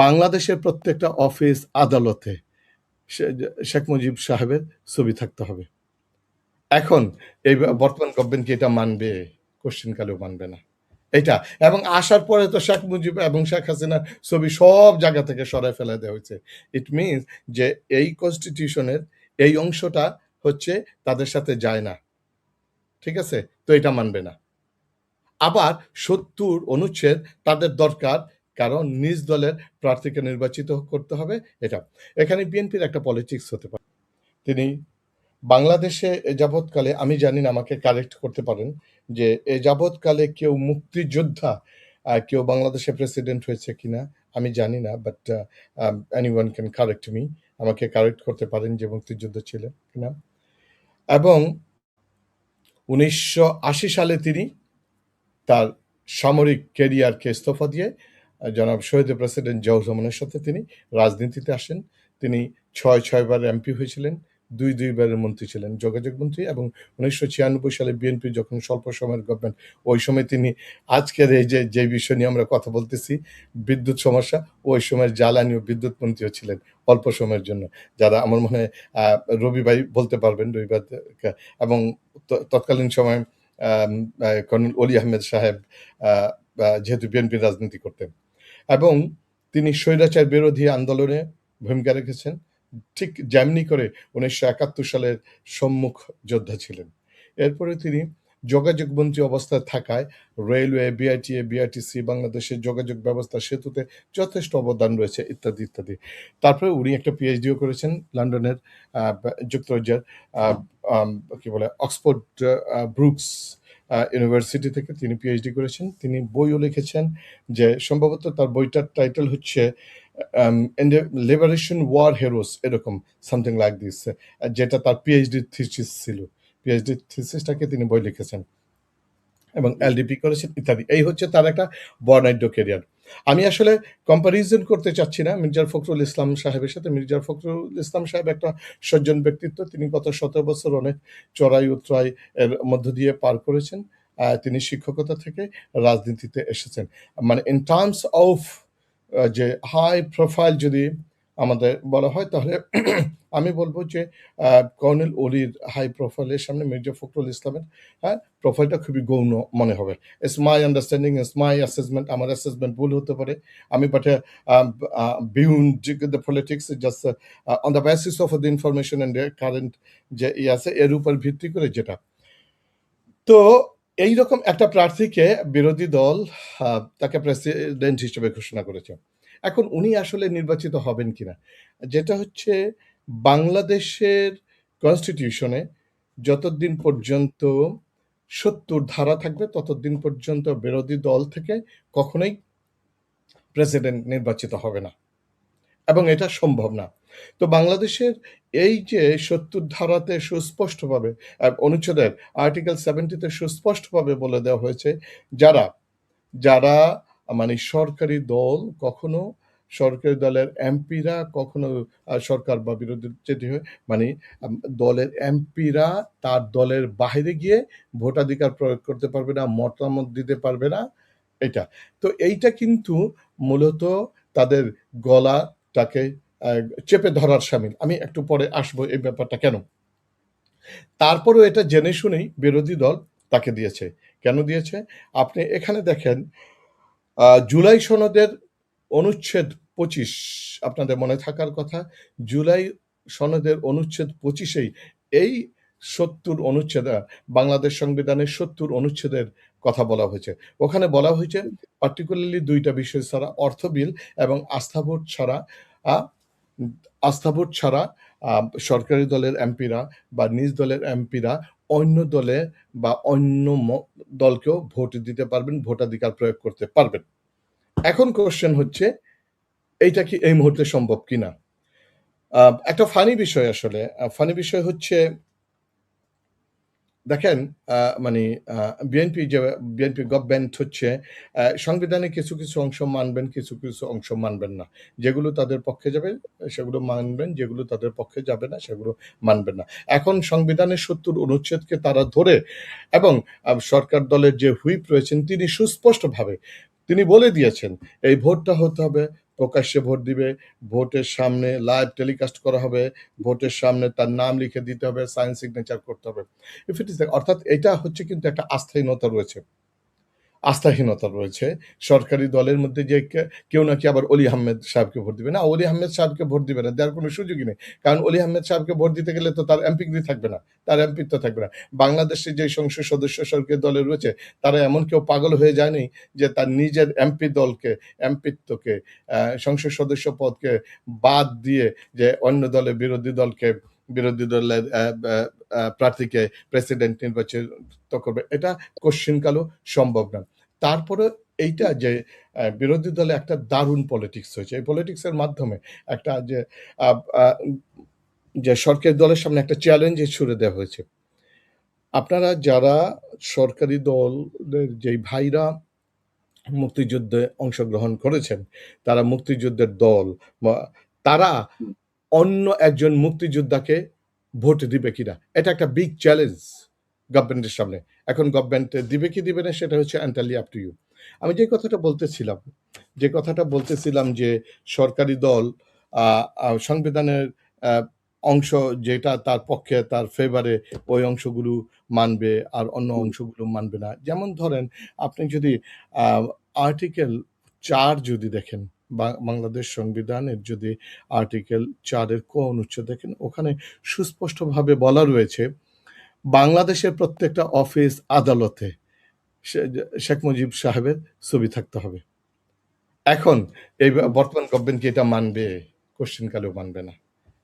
বাংলাদেশের প্রত্যেকটা অফিস আদালতে শেখ মুজিব সাহেবের ছবি থাকতে হবে। এখন এই বর্তমান গভর্নমেন্ট কি এটা মানবে? কোশ্চেন কালেও মানবে না এটা। এবং আসার পরে তো শেখ মুজিব এবং শেখ হাসিনার ছবি সব জায়গা থেকে সরায় ফেলে দেওয়া হয়েছে। ইট মিনস যে এই কনস্টিটিউশনের এই অংশটা হচ্ছে তাদের সাথে যায় না, ঠিক আছে? তো এটা মানবে না। আবার ৭০ অনুচ্ছেদ তাদের দরকার, কারণ নিজ দলের প্রার্থীকে নির্বাচিত করতে হবে। এটা এখানে বিএনপির একটা পলিটিক্স হতে পারে। তিনি বাংলাদেশে এ যাবৎকালে, আমি জানি না, আমাকে কারেক্ট করতে পারেন, যে এ যাবৎকালে কেউ মুক্তিযোদ্ধা কেউ বাংলাদেশে প্রেসিডেন্ট হয়েছে কিনা আমি জানি না, but anyone can correct me, আমাকে কারেক্ট করতে পারেন যে মুক্তিযুদ্ধ ছিলেন কিনা। এবং 1980 সালে তিনি তার সামরিক ক্যারিয়ারকে ইস্তফা দিয়ে জনাব শহীদ প্রেসিডেন্ট জিয়াউর রহমানের সাথে তিনি রাজনীতিতে আসেন। তিনি ৬ বার এমপি হয়েছিলেন, ২ বারের মন্ত্রী ছিলেন, যোগাযোগ মন্ত্রী। এবং 1996 সালে বিএনপি যখন স্বল্প সময়ের গভর্নমেন্ট, ওই সময় তিনি আজকের এই যে বিষয় নিয়ে আমরা কথা বলতেছি, বিদ্যুৎ সমস্যা, ওই সময়ের জ্বালানি ও বিদ্যুৎ মন্ত্রীও ছিলেন অল্প সময়ের জন্য, যারা আমার মনে হয় রবি ভাই বলতে পারবেন, রবিবার। এবং তৎকালীন সময় কর্নেল অলি আহমেদ সাহেব যেহেতু বিএনপির রাজনীতি করতেন, এবং তিনি স্বৈরাচার বিরোধী আন্দোলনে ভূমিকা রেখেছেন, ঠিক যেমনি করে 1971 সালের সম্মুখ যোদ্ধা ছিলেন। এরপরে তিনি যোগাযোগ মন্ত্রী অবস্থায় থাকায় রেলওয়ে, বিআইটিএ, বিআরটিসি, বাংলাদেশের যোগাযোগ ব্যবস্থা, সেতুতে যথেষ্ট অবদান রয়েছে, ইত্যাদি ইত্যাদি। তারপরে উনি একটা পিএইচডিও করেছেন লন্ডনের যুক্তরাজ্যের কি বলে অক্সফোর্ড ব্রুকস ইউনিভার্সিটি থেকে তিনি পিএইচডি করেছেন। তিনি বইও লিখেছেন, যে সম্ভবত তার বইটার টাইটেল হচ্ছে লিবারেশন ওয়ার হিরোস, এরকম সামথিং লাইক দিস, যেটা তার পিএইচডি থিসিস ছিল। পিএইচডি থিসিসটাকে তিনি বই লিখেছেন এবং এলডিপি করেছেন, ইত্যাদি। এই হচ্ছে তার একটা বর্ণাঢ্য ক্যারিয়ার। আমি আসলে কম্পারিজন করতে চাচ্ছি না মির্জা ফখরুল ইসলাম সাহেবের সাথে। মির্জা ফখরুল ইসলাম সাহেব একটা সজ্জন ব্যক্তিত্ব, তিনি গত 17 বছর অনেক চড়াই উতরাই এর মধ্য দিয়ে পার করেছেন। তিনি শিক্ষকতা থেকে রাজনীতিতে এসেছেন। মানে ইন টার্মস অফ যে হাই প্রোফাইল যদি আমাদের বলা হয়, তাহলে আমি বলবো যে কর্নেল অলির হাই প্রোফাইলের সামনে মির্জা ফখরুল ইসলামের প্রোফাইলটা খুবই গৌণ মনে হবে। It's my understanding, it's my assessment. আমার অ্যাসেসমেন্ট ভুল হতে পারে। আমি but beyond the politics, just on the basis of the information and current যে আছে, এর উপর ভিত্তি করে যেটা। তো এইরকম একটা প্রার্থীকে বিরোধী দল তাকে প্রেসিডেন্ট হিসেবে ঘোষণা করেছে। এখন উনি আসলে নির্বাচিত হবেন কিনা, যেটা হচ্ছে বাংলাদেশের কনস্টিটিউশনে যতদিন পর্যন্ত ৭০ ধারা থাকবে, ততদিন পর্যন্ত বিরোধী দল থেকে কখনোই প্রেসিডেন্ট নির্বাচিত হবে না, এবং এটা সম্ভব না। তো বাংলাদেশের এই যে ৭০ ধারাতে সুস্পষ্টভাবে, অনুচ্ছেদের আর্টিকেল 70-তে সুস্পষ্টভাবে বলে দেওয়া হয়েছে, যারা যারা মানে সরকারি দল, কখনো সরকারি দলের এমপিরা কখনো সরকার বা বিরোধী যেটি হয়, মানে দলের এমপিরা তার দলের বাইরে গিয়ে ভোটাধিকার প্রয়োগ করতে পারবে না, মতামত দিতে পারবে না, এটা। তো এইটা কিন্তু মূলত তাদের গলাটাকে চেপে ধরার সামিল। আমি একটু পরে আসবো এই ব্যাপারটা কেন। তারপরেও এটা জেনে শুনেই বিরোধী দল তাকে দিয়েছে। কেন দিয়েছে? আপনি এখানে দেখেন, জুলাই সনদের অনুচ্ছেদ ২৫, আপনাদের মনে থাকার কথা, জুলাই সনদের অনুচ্ছেদ ২৫-এই এই ৭০ অনুচ্ছেদ, বাংলাদেশ সংবিধানের ৭০ অনুচ্ছেদের কথা বলা হয়েছে। ওখানে বলা হয়েছে পার্টিকুলারলি ২টা বিষয় ছাড়া, অর্থ বিল এবং আস্থা ভোট ছাড়া সরকারি দলের এমপিরা বা নিজ দলের এমপিরা অন্য দলে বা অন্য দলকেও ভোট দিতে পারবেন, ভোটাধিকার প্রয়োগ করতে পারবেন। এখন কোশ্চেন হচ্ছে, এইটা কি এই মুহূর্তে সম্ভব কিনা? একটা ফানি বিষয়, আসলে ফানি বিষয় হচ্ছে, দেখেন, মানে বিএনপি গভর্নমেন্ট হচ্ছে সংবিধানে কিছু কিছু অংশ মানবেন, কিছু কিছু অংশ মানবেন না। যেগুলো তাদের পক্ষে যাবে সেগুলো মানবেন, যেগুলো তাদের পক্ষে যাবে না সেগুলো মানবেন না। এখন সংবিধানের ৭০ অনুচ্ছেদকে তারা ধরে, এবং সরকার দলের যে হুইপ রয়েছেন তিনি সুস্পষ্টভাবে তিনি বলে দিয়েছেন, এই ভোটটা হতে হবে প্রকাশ্যে ভোট দিবে, ভোটের সামনে লাইভ টেলিকাস্ট করা হবে, ভোটের সামনে তার নাম লিখে দিতে হবে, সাইন সিগনেচার করতে হবে। ইফ ইট ইজ অর্থাৎ এটা হচ্ছে কিন্তু একটা আস্থাহীনতা রয়েছে সরকারি দলের মধ্যে, যে কেউ নাকি আবার অলি আহমেদ সাহেবকে ভোট দিবে না। অলি আহমেদ সাহেবকে ভোট দিবে না, দেওয়ার কোনো সুযোগই নেই। কারণ অলি আহমেদ সাহেবকে ভোট দিতে গেলে তো তার এমপিগিরি থাকবে না, তার এমপিত্ব থাকবে না। বাংলাদেশে যে সংসদ সদস্য সরকারি দলে রয়েছে তারা এমন কেউ পাগল হয়ে যায়নি যে তার নিজের এমপিত্বকে সংসদ সদস্য পদকে বাদ দিয়ে যে অন্য দলের বিরোধী দলের প্রার্থীকে প্রেসিডেন্ট নির্বাচিত করবে, এটা কোশ্চিনকালও সম্ভব না। তারপরে এইটা যে বিরোধী দলে একটা দারুণ পলিটিক্স হয়েছে, এই পলিটিক্সের মাধ্যমে একটা যে সরকারি দলের সামনে একটা চ্যালেঞ্জ ছুড়ে দেওয়া হয়েছে। আপনারা যারা সরকারি দলের যে ভাইরা মুক্তিযুদ্ধে অংশগ্রহণ করেছেন, তারা মুক্তিযুদ্ধের দল বা তারা অন্য একজন মুক্তিযোদ্ধাকে ভোট দিবে কিনা, এটা একটা বিগ চ্যালেঞ্জ গভর্নমেন্টের সামনে। এখন গভর্নমেন্ট দিবে কি দিবে না সেটা হচ্ছে এন্টারলি আপ টু ইউ। আমি যে কথাটা বলতেছিলাম যে সরকারি দল সংবিধানের অংশ যেটা তার পক্ষে, তার ফেভারে, ওই অংশগুলো মানবে আর অন্য অংশগুলো মানবে না। যেমন ধরেন আপনি যদি আর্টিকেল 4 যদি দেখেন, বাংলাদেশ সংবিধানের যদি আর্টিকেল 4-এর ক অনুচ্ছেদ দেখেন, ওখানে সুস্পষ্টভাবে বলা রয়েছে বাংলাদেশের প্রত্যেকটা অফিস আদালতে শেখ মুজিব সাহেবের ছবি থাকতে হবে। এখন এই বর্তমান গভর্নমেন্ট কি এটা মানবে? কোশ্চেন কালেও মানবে না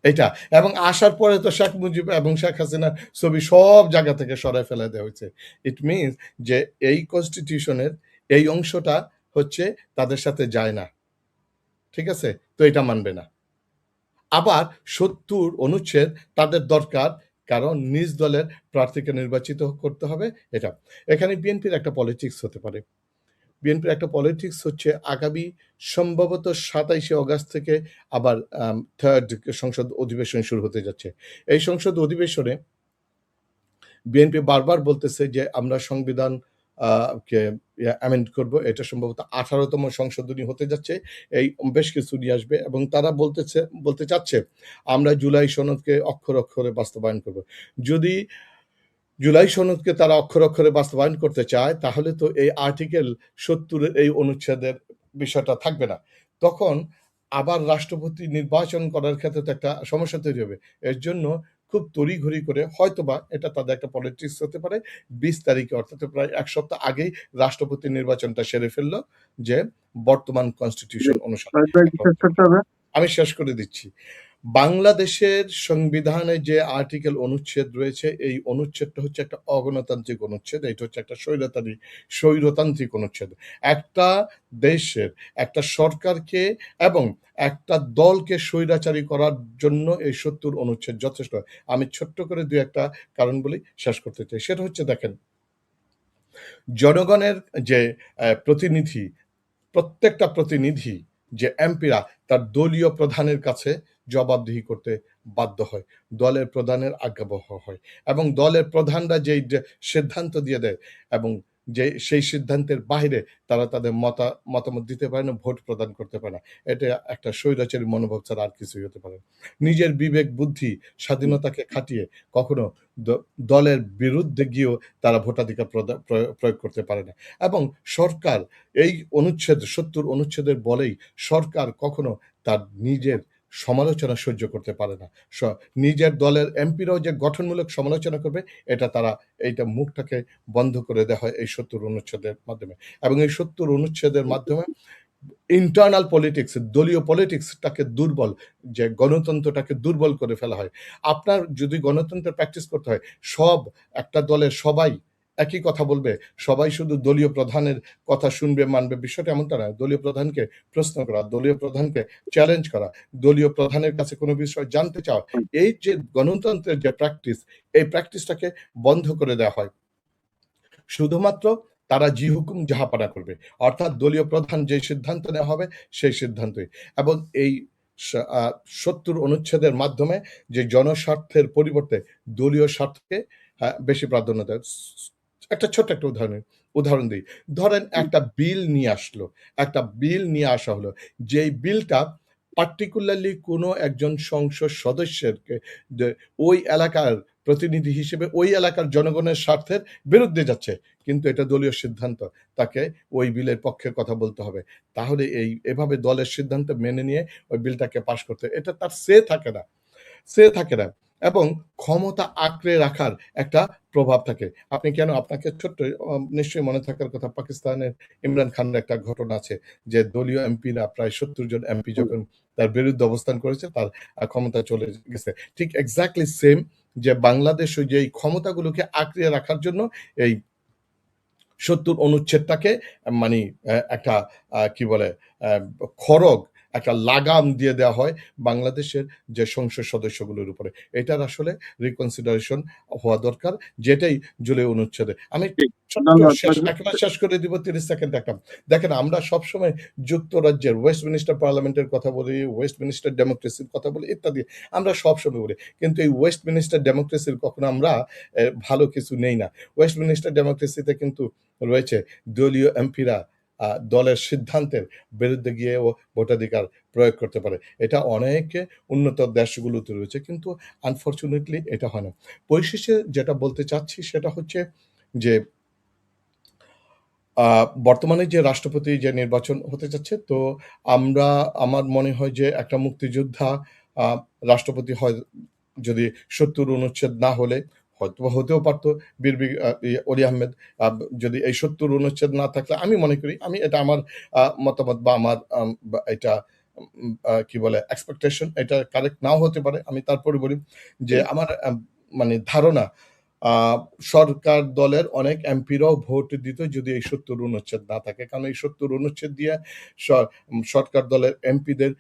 এটা। এবং আসার পরে তো শেখ মুজিব এবং শেখ হাসিনার ছবি সব জায়গা থেকে সরায় ফেলে দেওয়া হয়েছে। ইট মিনস যে এই কনস্টিটিউশনের এই অংশটা হচ্ছে তাদের সাথে যায় না, ঠিক আছে? তো এটা মানবে না। আবার 70 অনুচ্ছেদ তাদের দরকার, কারণ নিজ দলের প্রার্থীকে নির্বাচিত করতে হবে। এটা এখানে বিএনপির একটা পলিটিক্স হতে পারে। বিএনপির একটা পলিটিক্স হচ্ছে আগামী সম্ভবত 27শে অগাস্ট থেকে আবার থার্ড সংসদ অধিবেশন শুরু হতে যাচ্ছে। এই সংসদ অধিবেশনে বিএনপি বারবার বলতেছে যে আমরা সংবিধান কে অ্যামেন্ড করব। এটা সম্ভবত 18তম সংশোধনী হতে যাচ্ছে। এই বেশ কিছু নিয়ে আসবে এবং তারা বলতে চাচ্ছে আমরা জুলাই সনদকে অক্ষরে বাস্তবায়ন করব। যদি জুলাই সনদকে তারা অক্ষরে বাস্তবায়ন করতে চায়, তাহলে তো এই আর্টিকেল 70 এর এই অনুচ্ছেদের বিষয়টা থাকবে না। তখন আবার রাষ্ট্রপতি নির্বাচন করার ক্ষেত্রে তো একটা সমস্যা তৈরি হবে। এর জন্য খুব তড়িঘড়ি করে হয়তোবা এটা তাদের একটা পলিটিক্স হতে পারে। 20 তারিখে অর্থাৎ প্রায় 1 সপ্তাহ আগেই রাষ্ট্রপতি নির্বাচনটা সেরে ফেলল, যে বর্তমান কনস্টিটিউশন অনুসারে। আমি শেষ করে দিচ্ছি। বাংলাদেশের সংবিধানে যে আর্টিকেল অনুচ্ছেদ রয়েছে, এই অনুচ্ছেদটা হচ্ছে একটা অগণতান্ত্রিক অনুচ্ছেদ। এটা হচ্ছে একটা স্বৈরতান্ত্রিক অনুচ্ছেদ। একটা দেশের একটা সরকারকে এবং একটা দলকে স্বৈরাচারী করার জন্য এই 70 অনুচ্ছেদ যথেষ্ট। আমি ছোট্ট করে 2-1টা কারণ বলি, শেষ করতে চাই। সেটা হচ্ছে দেখেন, জনগণের যে প্রতিনিধি, প্রত্যেকটা প্রতিনিধি যে এমপিরা তার দলীয় প্রধানের কাছে জবাবদিহি করতে বাধ্য হয়, দলের প্রধানের আজ্ঞাবহ হয় এবং দলের প্রধানরা যেই সিদ্ধান্ত দিয়ে দেয় এবং যে সেই সিদ্ধান্তের বাইরে তারা তাদের মতামত দিতে পারে না, ভোট প্রদান করতে পারে না। এটা একটা স্বৈরাচারী মনোভাব ছাড়া আর কিছুই হতে পারে না। নিজের বিবেক বুদ্ধি স্বাধীনতাকে খাটিয়ে কখনো দলের বিরুদ্ধে গিয়েও তারা ভোটাধিকার প্রয়োগ করতে পারে না। এবং সরকার এই 70 অনুচ্ছেদের বলেই সরকার কখনো তার নিজের সমালোচনা সহ্য করতে পারে না। নিজের দলের এমপিরাও যে গঠনমূলক সমালোচনা করবে, এইটা মুখটাকে বন্ধ করে দেওয়া হয় এই 70 অনুচ্ছেদের মাধ্যমে। এবং এই 70 অনুচ্ছেদের মাধ্যমে ইন্টারনাল পলিটিক্স, দলীয় পলিটিক্সটাকে যে গণতন্ত্রটাকে দুর্বল করে ফেলা হয়। আপনার যদি গণতন্ত্রের প্র্যাকটিস করতে হয়, একটা দলের সবাই একই কথা বলবে, সবাই শুধু দলীয় প্রধানের কথা শুনবে, মানবে, বিষয়টা এমনটা না। দলীয় প্রধানকে প্রশ্ন করা, দলীয় প্রধানকে চ্যালেঞ্জ করা, দলীয় প্রধানের কাছে কোনো বিষয় জানতে চাওয়া, এই যে গণতন্ত্রের যে প্র্যাকটিস, এই প্র্যাকটিসটাকে বন্ধ করে দেওয়া হয়। শুধুমাত্র তারা জি হুকুম জাহাপানা করবে, অর্থাৎ দলীয় প্রধান যে সিদ্ধান্ত নেওয়া হবে সেই সিদ্ধান্তই। এবং এই 70 অনুচ্ছেদের মাধ্যমে যে জনস্বার্থের পরিবর্তে দলীয় স্বার্থকে বেশি প্রাধান্য দেয়। একটা ছোট্ট একটা উদাহরণ, উদাহরণ দিই। ধরেন একটা বিল নিয়ে আসলো। একটা বিল নিয়ে আসা হলো। যেই বিলটা পার্টিকুলারলি কোনো একজন সংসদ সদস্যেরকে যে ওই এলাকার প্রতিনিধি হিসেবে ওই এলাকার জনগণের স্বার্থের বিরুদ্ধে যাচ্ছে। কিন্তু এটা দলীয় সিদ্ধান্ত। তাকে ওই বিলের পক্ষে কথা বলতে হবে। তাহলে এভাবে দলের সিদ্ধান্ত মেনে নিয়ে ওই বিলটাকে পাস করতে এটা তার থাকে না। থাকে না এবং ক্ষমতা আঁকড়ে রাখার একটা প্রভাব থাকে। আপনি কেন আপনাকে ছোট্ট নিশ্চয়ই মনে থাকার কথা পাকিস্তানের ইমরান খানের একটা ঘটনা আছে যে দলীয় এমপিরা প্রায় ৭০ জন এমপি হুম, যখন তার বিরুদ্ধে অবস্থান করেছে তার ক্ষমতা চলে গেছে। ঠিক এক্সাক্টলি সেম যে বাংলাদেশ ওই যে এই ক্ষমতাগুলোকে আঁকড়ে রাখার জন্য এই ৭০ অনুচ্ছেদটাকে মানে একটা কি বলে আ খড়গ, একটা লাগাম দিয়ে দেওয়া হয় বাংলাদেশের যে সংসদ সদস্যগুলোর উপরে। এটার আসলে রিকনসিডারেশন হওয়া দরকার। যেটাই জুলাই অনুচ্ছেদে। আমি ঠিক। ছোট্ট ধন্যবাদ। একেবারে শেষ করে দিব ৩০ সেকেন্ড একটা। দেখেন আমরা সবসময় যুক্তরাজ্যের ওয়েস্টমিনিস্টার পার্লামেন্টের কথা বলি, ওয়েস্টমিনিস্টার ডেমোক্রেসির কথা বলি ইত্যাদি। আমরা সবসময় বলি। কিন্তু এই ওয়েস্টমিনিস্টার ডেমোক্রেসির কখনো আমরা ভালো কিছু নেই না। ওয়েস্টমিনিস্টার ডেমোক্রেসিতে কিন্তু রয়েছে দলীয় এমপিরা দলের সিদ্ধান্তের বিরুদ্ধে গিয়েও ভোটাধিকার প্রয়োগ করতে পারে। এটা অনেক উন্নত দেশগুলোতে রয়েছে। কিন্তু আনফরচুনেটলি এটা হয় না। পরিশেষে যেটা বলতে চাচ্ছি সেটা হচ্ছে যে আ বর্তমানে যে রাষ্ট্রপতি যে নির্বাচন হতে যাচ্ছে তো আমার মনে হয় যে একটা মুক্তিযোদ্ধা আ রাষ্ট্রপতি হয় যদি ৭০ অনুচ্ছেদ না হলে হয়তোবা হতেও পারত বীর বি আ ইয়ে অলি আহমেদ। আ যদি এই ৭০ অনুচ্ছেদ না থাকলে আমি মনে করি এটা আমার মতামত বা আমার বা এটা কি বলে এক্সপেকটেশন এটা কারেক্ট নাও হতে পারে। আমি তারপরে বলি যে আমার মানে ধারণা আ সরকার দলের অনেক এমপিরাও ভোট দিত যদি এই ৭০ অনুচ্ছেদ না থাকে। কারণ এই ৭০ অনুচ্ছেদ দিয়ে স সরকার দলের এমপিদের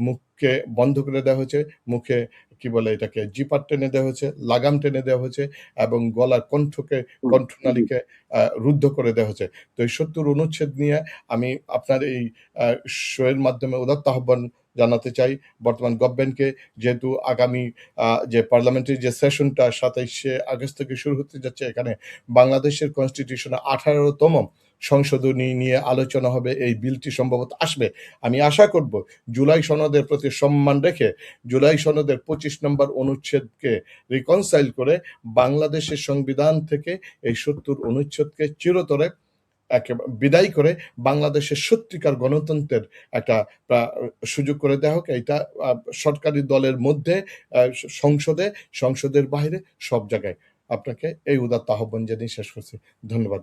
মুখকে বন্ধ করে দেওয়া হয়েছে। মুখে কি বলে এটাকে জিপার টেনে দেওয়া হয়েছে, লাগাম টেনে দেওয়া হয়েছে এবং গলার হুম, জি। কণ্ঠনালীকে রুদ্ধ করে দেওয়া হয়েছে। তো এই ৭০ অনুচ্ছেদ নিয়ে আমি আপনার এই আ শো এর মাধ্যমে উদাত্ত আহ্বান জানাতে চাই বর্তমান গভর্নমেন্টকে যেহেতু আগামী যে পার্লামেন্টারি যে সেশনটা ২৭শে আগস্ট থেকে শুরু হতে যাচ্ছে এখানে বাংলাদেশের কনস্টিটিউশনে ১৮তম সংশোধনী নিয়ে আলোচনা হবে। এই বিলটি সম্ভবত আসবে। আমি আশা করব জুলাই সনদের প্রতি সম্মান রেখে জুলাই সনদের ২৫ নম্বর অনুচ্ছেদকে রিকনসাইল করে বাংলাদেশের সংবিধান থেকে এই ৭০ অনুচ্ছেদকে চিরতরে বিদায় করে বাংলাদেশের সত্যিকার গণতন্ত্রের একটা আ সুযোগ করে দেওয়া হোক। এইটা আ সরকারি দলের মধ্যে, সংসদে, সংসদের বাহিরে সব জায়গায়। আপনাকে এই উদাত্ত আহ্বান জানিয়ে শেষ করছি। ধন্যবাদ।